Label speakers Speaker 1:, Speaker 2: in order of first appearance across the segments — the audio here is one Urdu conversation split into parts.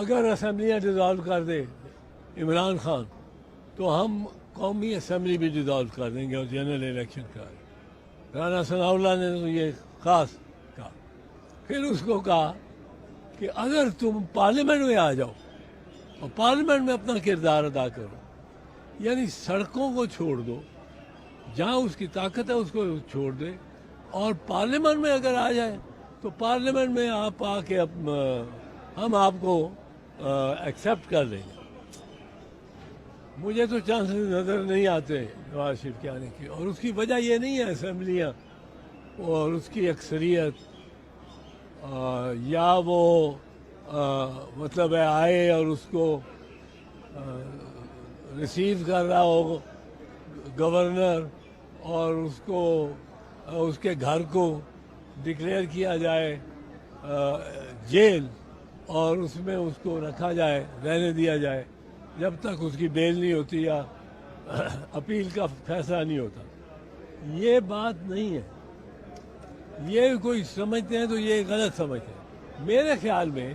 Speaker 1: اگر اسمبلیاں ڈیزالو کر دے عمران خان تو ہم قومی اسمبلی بھی ڈیزالو کر دیں گے اور جنرل الیکشن کرا دیں گے۔ رانا ثناء اللہ نے تو یہ خاص کہا۔ پھر اس کو کہا کہ اگر تم پارلیمنٹ میں آ جاؤ اور پارلیمنٹ میں اپنا کردار ادا کرو، یعنی سڑکوں کو چھوڑ دو، جہاں اس کی طاقت ہے اس کو چھوڑ دے، اور پارلیمنٹ میں اگر آ جائے تو پارلیمنٹ میں آپ آ کے ہم آپ کو ایکسیپٹ کر لیں گے۔ مجھے تو چانسز نظر نہیں آتے نواز شریف کے آنے کی، اور اس کی وجہ یہ نہیں ہے اسمبلیاں اور اس کی اکثریت یا وہ مطلب ہے آئے اور اس کو ریسیو کر رہا ہو گورنر اور اس کو اس کے گھر کو ڈکلیئر کیا جائے جیل اور اس میں اس کو رکھا جائے، رہنے دیا جائے جب تک اس کی بیل نہیں ہوتی یا اپیل کا فیصلہ نہیں ہوتا۔ یہ بات نہیں ہے، یہ کوئی سمجھتے ہیں تو یہ غلط سمجھتے ہیں۔ میرے خیال میں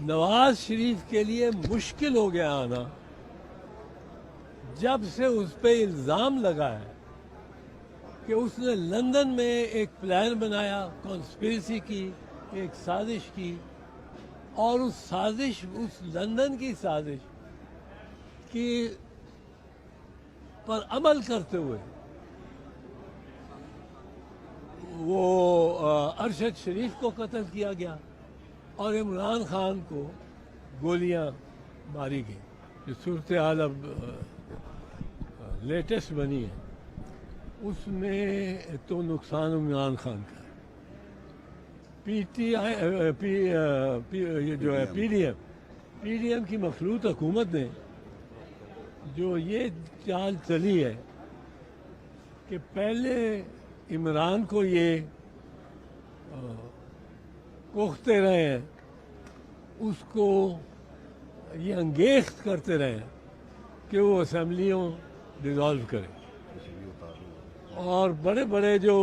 Speaker 1: نواز شریف کے لیے مشکل ہو گیا آنا جب سے اس پہ الزام لگا ہے کہ اس نے لندن میں ایک پلان بنایا، کانسپریسی کی، ایک سازش کی، اور اس سازش، اس لندن کی سازش کی پر عمل کرتے ہوئے وہ ارشد شریف کو قتل کیا گیا اور عمران خان کو گولیاں ماری گئی۔ جو صورتحال اب لیٹسٹ بنی ہے اس میں تو نقصان عمران خان کا ہے۔ پی ٹی آئی یہ جو ہے پی ڈی ایم کی مخلوط حکومت نے جو یہ چال چلی ہے کہ پہلے عمران کو یہ کوختے رہے ہیں، اس کو یہ انگیخت کرتے رہے ہیں کہ وہ اسمبلیوں ڈیزالو کرے، اور بڑے بڑے جو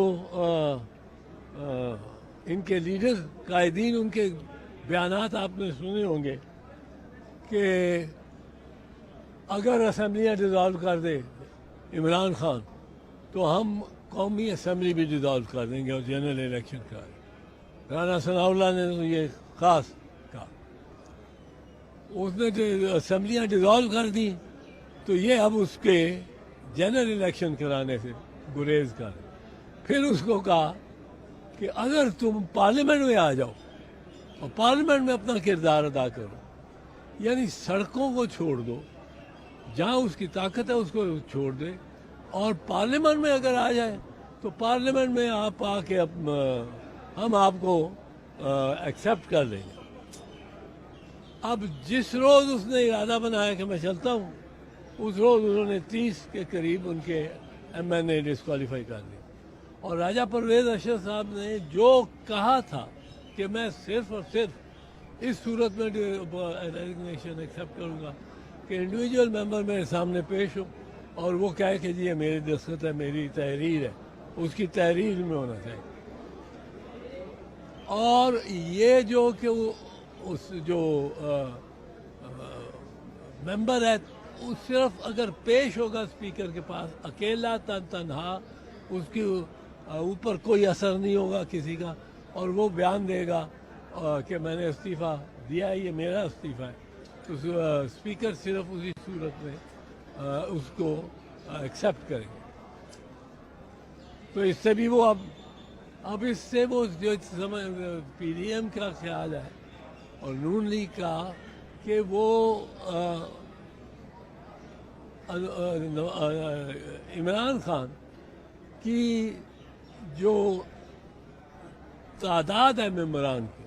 Speaker 1: ان کے لیڈر قائدین، ان کے بیانات آپ نے سنے ہوں گے کہ اگر اسمبلیاں ڈیزالو کر دے عمران خان تو ہم قومی اسمبلی بھی ڈیزالو کر دیں گے اور جنرل الیکشن کرا دیں گے۔ رانا ثناء اللہ نے تو یہ خاص کہا۔ اس نے اسمبلیاں ڈیزالو کر دی تو یہ اب اس کے جنرل الیکشن کرانے سے گریز کر۔ پھر اس کو کہا کہ اگر تم پارلیمنٹ میں آ جاؤ اور پارلیمنٹ میں اپنا کردار ادا کرو، یعنی سڑکوں کو چھوڑ دو، جہاں اس کی طاقت ہے اس کو چھوڑ دے، اور پارلیمنٹ میں اگر آ جائے تو پارلیمنٹ میں آپ آ کے ہم آپ کو ایکسیپٹ کر لیں گے۔ اب جس روز اس نے ارادہ بنایا کہ میں چلتا ہوں، اس روز انہوں نے 30 کے قریب ان کے ایم این اے ڈسکوالیفائی کر دی، اور راجہ پرویز اشرف صاحب نے جو کہا تھا کہ میں صرف اور صرف اس صورت میں ریزگنیشن ایکسیپٹ کروں گا کہ انڈیویجول ممبر میرے سامنے پیش ہو اور وہ کہے کہ جی یہ میری دستخط ہے، میری تحریر ہے، اس کی تحریر میں ہونا چاہیے۔ اور یہ جو کہ اس جو ممبر ہے وہ صرف اگر پیش ہوگا اسپیکر کے پاس اکیلا تنہا، اس کی اوپر کوئی اثر نہیں ہوگا کسی کا، اور وہ بیان دے گا کہ میں نے استعفیٰ دیا ہے، یہ میرا استعفیٰ ہے، تو اسپیکر صرف اسی صورت میں اس کو ایکسیپٹ کریں گے۔ تو اس سے بھی وہ اب اس سے وہ جو پی ڈی ایم کا خیال ہے اور نون لیگ کا کہ وہ عمران خان کی جو تعداد ہے ممبران کی،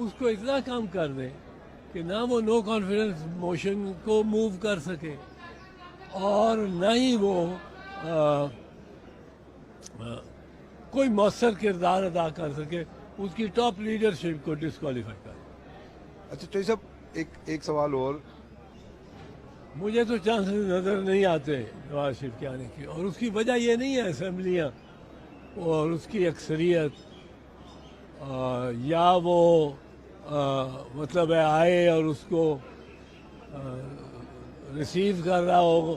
Speaker 1: اس کو اتنا کم کر دیں کہ نہ وہ نو کانفیڈنس موشن کو موو کر سکے اور نہ ہی وہ کوئی مؤثر کردار ادا کر سکے، اس کی ٹاپ لیڈرشپ کو ڈسکوالیفائی کر۔
Speaker 2: اچھا چوہدری صاحب، ایک سوال اور،
Speaker 1: مجھے تو چانسز نظر نہیں آتے نواز شریف کے آنے کی، اور اس کی وجہ یہ نہیں ہے اسمبلیاں اور اس کی اکثریت یا وہ مطلب ہے آئے اور اس کو ریسیو کر رہا ہو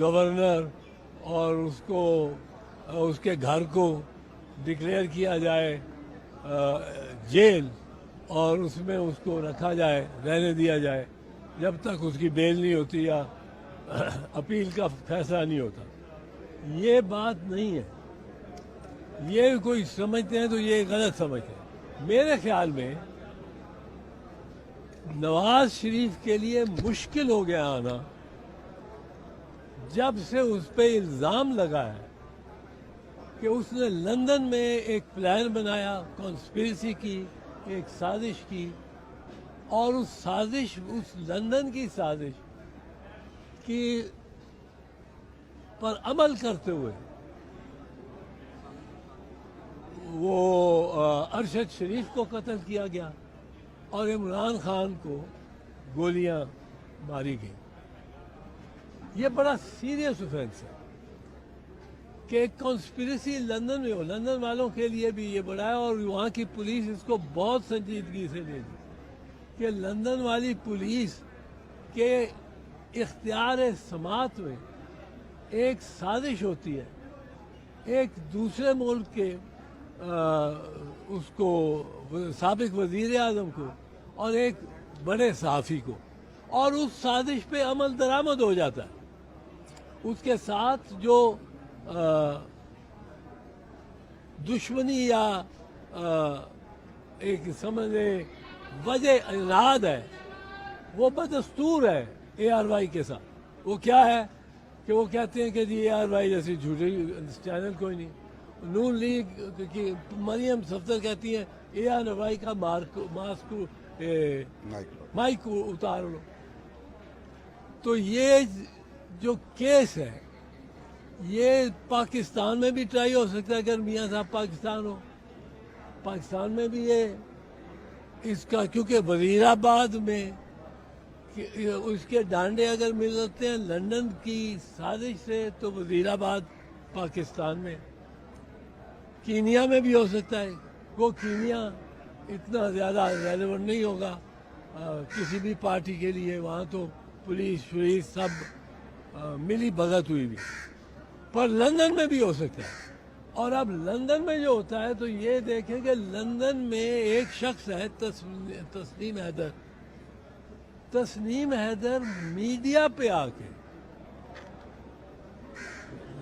Speaker 1: گورنر اور اس کو اس کے گھر کو ڈکلیئر کیا جائے جیل اور اس میں اس کو رکھا جائے رہنے دیا جائے جب تک اس کی بیل نہیں ہوتی یا اپیل کا فیصلہ نہیں ہوتا. یہ بات نہیں ہے. یہ کوئی سمجھتے ہیں تو یہ غلط سمجھتے ہیں. میرے خیال میں نواز شریف کے لیے مشکل ہو گیا آنا جب سے اس پہ الزام لگا ہے کہ اس نے لندن میں ایک پلان بنایا, کانسپریسی کی, ایک سازش کی, اور اس سازش, اس لندن کی سازش کی پر عمل کرتے ہوئے وہ ارشد شریف کو قتل کیا گیا اور عمران خان کو گولیاں ماری گئیں. یہ بڑا سیریس اوفینس ہے کہ ایک کانسپریسی لندن میں ہو. لندن والوں کے لیے بھی یہ بڑا ہے اور وہاں کی پولیس اس کو بہت سنجیدگی سے لے لی کہ لندن والی پولیس کے اختیار سماعت میں ایک سازش ہوتی ہے ایک دوسرے ملک کے اس کو سابق وزیر اعظم کو اور ایک بڑے صحافی کو, اور اس سازش پہ عمل درآمد ہو جاتا ہے. اس کے ساتھ جو دشمنی یا ایک سمجھ وجہ اناد ہے وہ بدستور ہے اے آر وائی کے ساتھ. وہ کیا ہے کہ وہ کہتے ہیں کہ جی اے آر وائی جیسی جھوٹی چینل کوئی نہیں. نون لیگ کی مریم صفدر کہتی ہیں اے آر وائی کا ماسک مائک اتار لو. تو یہ جو کیس ہے یہ پاکستان میں بھی ٹرائی ہو سکتا ہے اگر میاں صاحب پاکستان ہو. پاکستان میں بھی یہ اس کا, کیونکہ وزیر آباد میں اس کے ڈانڈے اگر ملتے ہیں لندن کی سازش سے تو وزیر آباد پاکستان میں. کینیا میں بھی ہو سکتا ہے. وہ کینیا اتنا زیادہ ریلیونٹ نہیں ہوگا کسی بھی پارٹی کے لیے, وہاں تو پولیس سب ملی بھگت ہوئی بھی, پر لندن میں بھی ہو سکتا ہے. اور اب لندن میں جو ہوتا ہے تو یہ دیکھیں کہ لندن میں ایک شخص ہے تسنیم حیدر. تسنیم حیدر میڈیا پہ آ کے,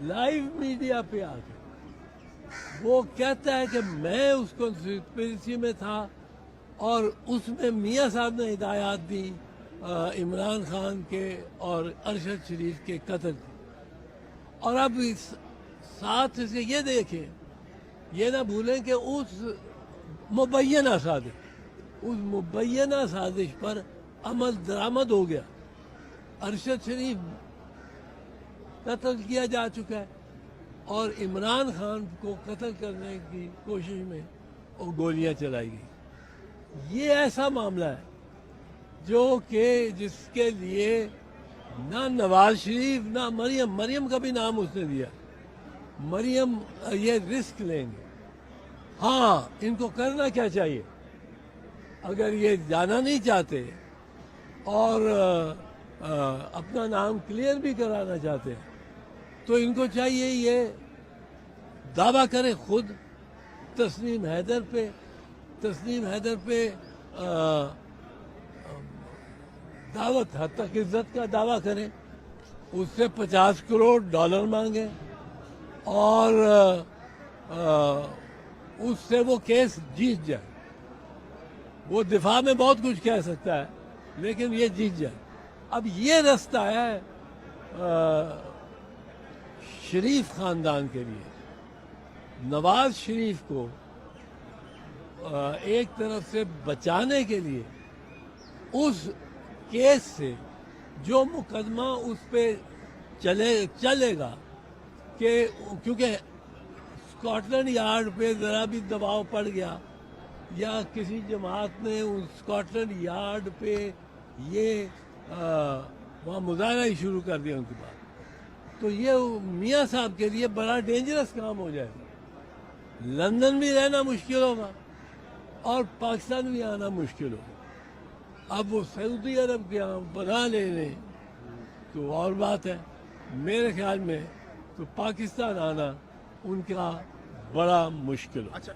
Speaker 1: لائیو میڈیا پہ آ کے وہ کہتا ہے کہ میں اس کانسپریسی میں تھا اور اس میں میاں صاحب نے ہدایات دی عمران خان کے اور ارشد شریف کے قتل کی. اور اب ساتھ سے یہ دیکھیں, یہ نہ بھولیں کہ اس مبینہ سازش پر عمل درآمد ہو گیا. ارشد شریف قتل کیا جا چکا ہے اور عمران خان کو قتل کرنے کی کوشش میں وہ گولیاں چلائی گئی. یہ ایسا معاملہ ہے جو کہ جس کے لیے نہ نواز شریف نہ مریم کا بھی نام اس نے دیا. مریم یہ رسک لیں گے. ہاں, ان کو کرنا کیا چاہیے اگر یہ جانا نہیں چاہتے اور اپنا نام کلیئر بھی کرانا چاہتے ہیں تو ان کو چاہیے یہ دعویٰ کرے خود تسنیم حیدر پہ دعوت حد تک عزت کا دعویٰ کریں, اس سے $50 کروڑ مانگیں اور اس سے وہ کیس جیت جائے. وہ دفاع میں بہت کچھ کہہ سکتا ہے لیکن یہ جیت جائے. اب یہ رستہ ہے شریف خاندان کے لیے. نواز شریف کو ایک طرف سے بچانے کے لیے اس کیس سے جو مقدمہ اس پہ چلے گا کہ کیونکہ اسکاٹ لینڈ یارڈ پہ ذرا بھی دباؤ پڑ گیا یا کسی جماعت نے اسکاٹ لینڈ یارڈ پہ یہ وہاں مظاہرہ ہی شروع کر دیا ان کے بعد, تو یہ میاں صاحب کے لیے بڑا ڈینجرس کام ہو جائے گا. لندن بھی رہنا مشکل ہوگا اور پاکستان بھی آنا مشکل ہو. اب وہ سعودی عرب کے یہاں بنا لے لیں تو اور بات ہے. میرے خیال میں تو پاکستان آنا ان کا بڑا مشکل ہو.
Speaker 3: اچھا